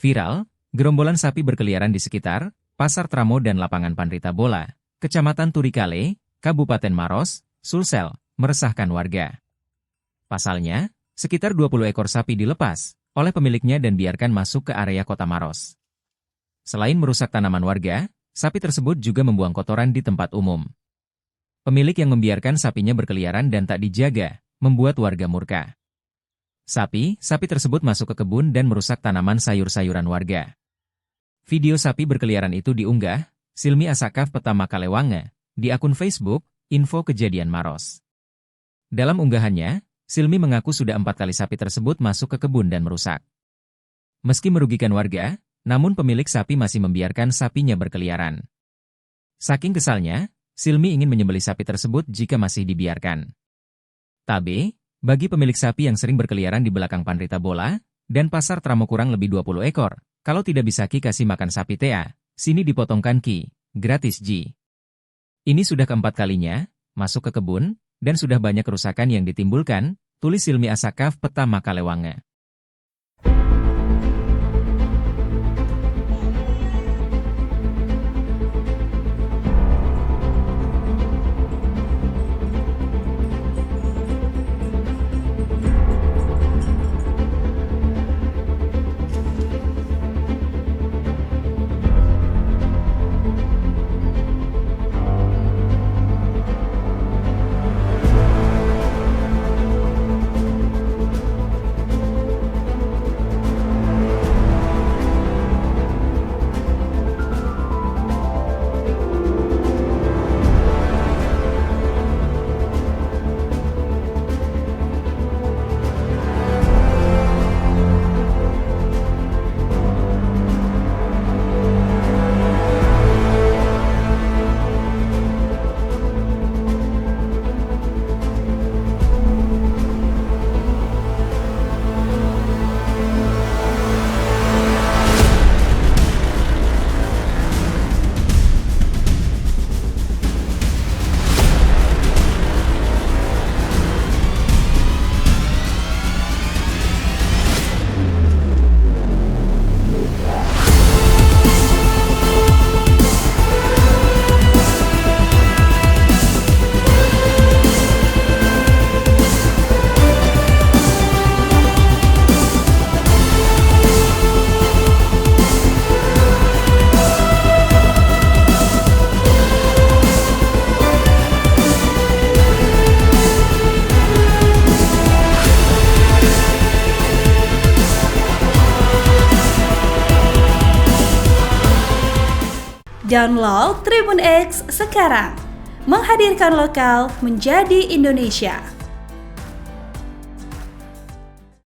Viral, gerombolan sapi berkeliaran di sekitar Pasar Tramo dan Lapangan Panrita Bola, Kecamatan Turikale, Kabupaten Maros, Sulsel, meresahkan warga. Pasalnya, sekitar 20 ekor sapi dilepas oleh pemiliknya dan biarkan masuk ke area kota Maros. Selain merusak tanaman warga, sapi tersebut juga membuang kotoran di tempat umum. Pemilik yang membiarkan sapinya berkeliaran dan tak dijaga, membuat warga murka. Sapi tersebut masuk ke kebun dan merusak tanaman sayur-sayuran warga. Video sapi berkeliaran itu diunggah Silmi Asakaf Peta Makalewanga di akun Facebook Info Kejadian Maros. Dalam unggahannya, Silmi mengaku sudah 4 kali sapi tersebut masuk ke kebun dan merusak. Meski merugikan warga, namun pemilik sapi masih membiarkan sapinya berkeliaran. Saking kesalnya, Silmi ingin menyembelih sapi tersebut jika masih dibiarkan. Tabe, bagi pemilik sapi yang sering berkeliaran di belakang Panrita Bola dan Pasar Tramo kurang lebih 20 ekor, kalau tidak bisa Ki kasih makan sapi tea, sini dipotongkan Ki, gratis Ji. Ini sudah keempat kalinya, masuk ke kebun, dan sudah banyak kerusakan yang ditimbulkan, tulis Silmi Asakaf Peta Makalewanga. Download Tribun X sekarang, menghadirkan lokal menjadi Indonesia.